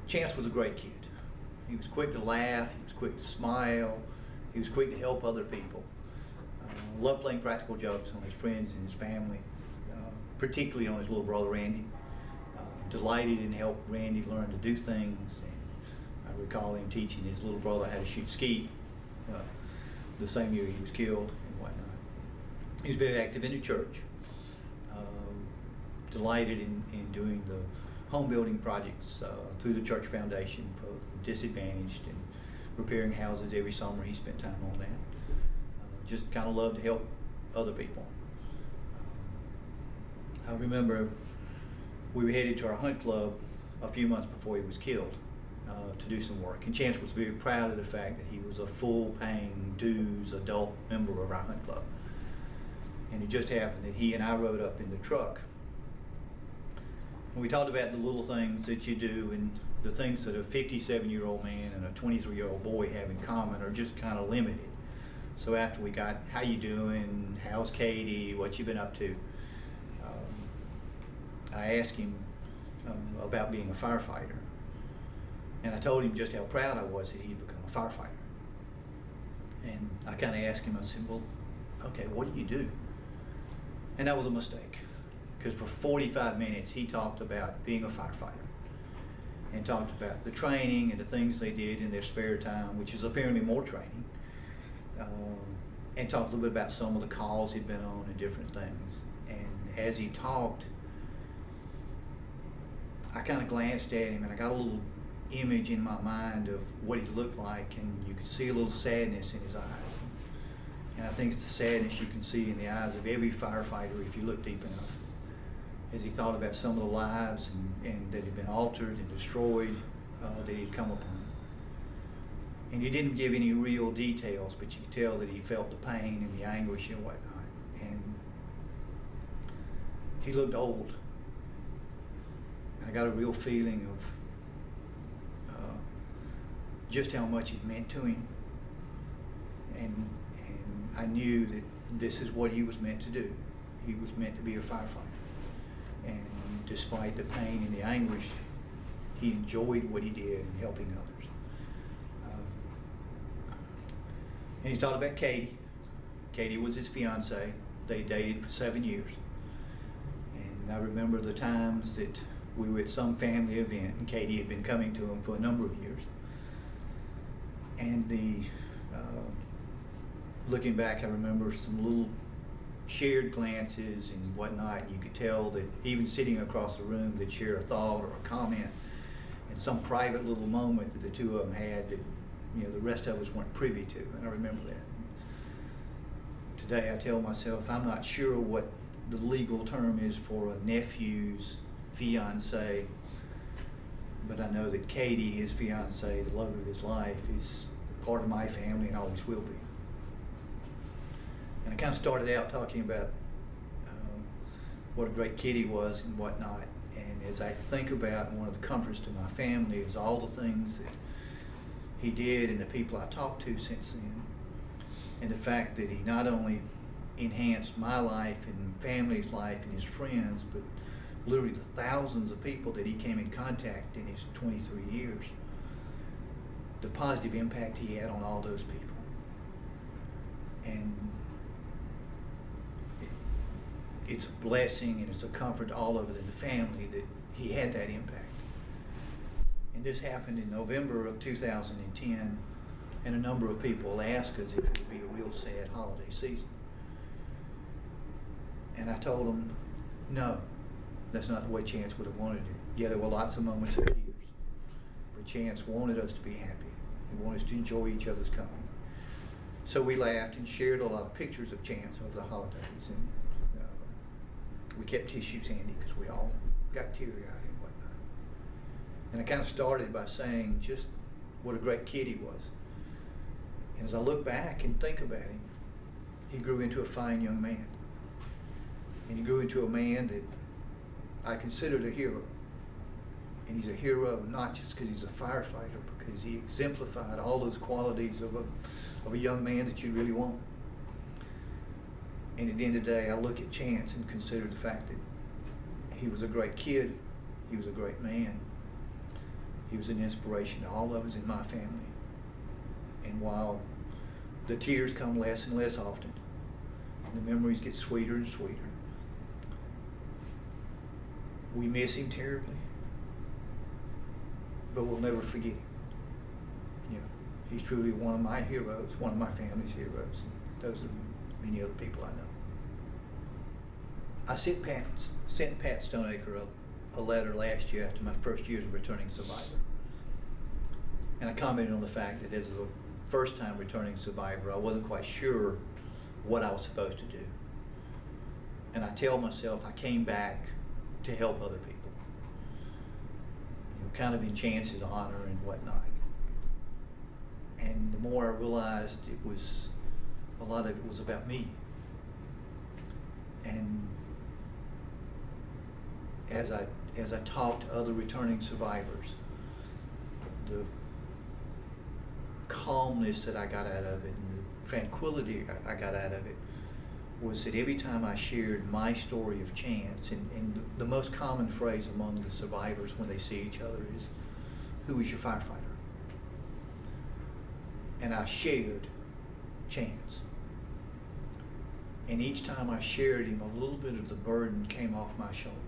Chance was a great kid. He was quick to laugh, he was quick to smile, he was quick to help other people. Loved playing practical jokes on his friends and his family, particularly on his little brother Randy. Delighted in help Randy learn to do things, and I recall him teaching his little brother how to shoot skeet the same year he was killed and whatnot. He was very active in the church, delighted in doing the home building projects through the church foundation for the disadvantaged and repairing houses every summer. He spent time on that. Just kind of loved to help other people. I remember we were headed to our hunt club a few months before he was killed to do some work. And Chance was very proud of the fact that he was a full-paying dues adult member of our hunt club. And it just happened that he and I rode up in the truck. And we talked about the little things that you do, and the things that a 57-year-old man and a 23-year-old boy have in common are just kind of limited. So after we got, how you doing, how's Katie, what you been up to, I asked him about being a firefighter. And I told him just how proud I was that he'd become a firefighter. And I kind of asked him, I said, well, okay, what do you do? And that was a mistake, because for 45 minutes he talked about being a firefighter and talked about the training and the things they did in their spare time, which is apparently more training, and talked a little bit about some of the calls he'd been on and different things. And as he talked, I kind of glanced at him and I got a little image in my mind of what he looked like, and you could see a little sadness in his eyes. And I think it's the sadness you can see in the eyes of every firefighter if you look deep enough, as he thought about some of the lives and that had been altered and destroyed that he'd come upon. And he didn't give any real details, but you could tell that he felt the pain and the anguish and whatnot. And he looked old. I got a real feeling of just how much it meant to him. And I knew that this is what he was meant to do. He was meant to be a firefighter. And despite the pain and the anguish, he enjoyed what he did in helping others. And he talked about Katie. Katie was his fiancée. They dated for 7 years. And I remember the times that we were at some family event, and Katie had been coming to him for a number of years. And looking back, I remember some little shared glances and whatnot, and you could tell that even sitting across the room, they'd share a thought or a comment, and some private little moment that the two of them had that, you know, the rest of us weren't privy to. And I remember that. Today I tell myself I'm not sure what the legal term is for a nephew's fiancée, but I know that Katie, his fiancée, the love of his life, is part of my family and always will be. And I kind of started out talking about what a great kid he was and whatnot. And as I think about one of the comforts to my family is all the things that he did and the people I've talked to since then. And the fact that he not only enhanced my life and family's life and his friends, but literally the thousands of people that he came in contact in his 23 years. The positive impact he had on all those people. And it's a blessing and it's a comfort to all of us in the family that he had that impact. And this happened in November of 2010, and a number of people asked us if it would be a real sad holiday season. And I told them, no, that's not the way Chance would have wanted it. Yeah, there were lots of moments of tears, but Chance wanted us to be happy. He wanted us to enjoy each other's company. So we laughed and shared a lot of pictures of Chance over the holidays, and we kept tissues handy because we all got teary-eyed and whatnot. And I kind of started by saying just what a great kid he was. And as I look back and think about him, he grew into a fine young man. And he grew into a man that I considered a hero. And he's a hero not just because he's a firefighter, because he exemplified all those qualities of a young man that you really want. And at the end of the day, I look at Chance and consider the fact that he was a great kid, he was a great man, He was an inspiration to all of us in my family. And while the tears come less and less often, the memories get sweeter and sweeter, we miss him terribly, but we'll never forget him. You know, he's truly one of my heroes, one of my family's heroes, and those are many other people I know. I sent Pat Stoneacre a letter last year after my first year as a returning survivor. And I commented on the fact that as a first-time returning survivor, I wasn't quite sure what I was supposed to do. And I tell myself I came back to help other people, you know, kind of in Chance's honor and whatnot. And the more I realized a lot of it was about me. And as I talked to other returning survivors, the calmness that I got out of it and the tranquility I got out of it was that every time I shared my story of Chance, and the most common phrase among the survivors when they see each other is, "Who is your firefighter?" And I shared Chance. And each time I shared him, a little bit of the burden came off my shoulders.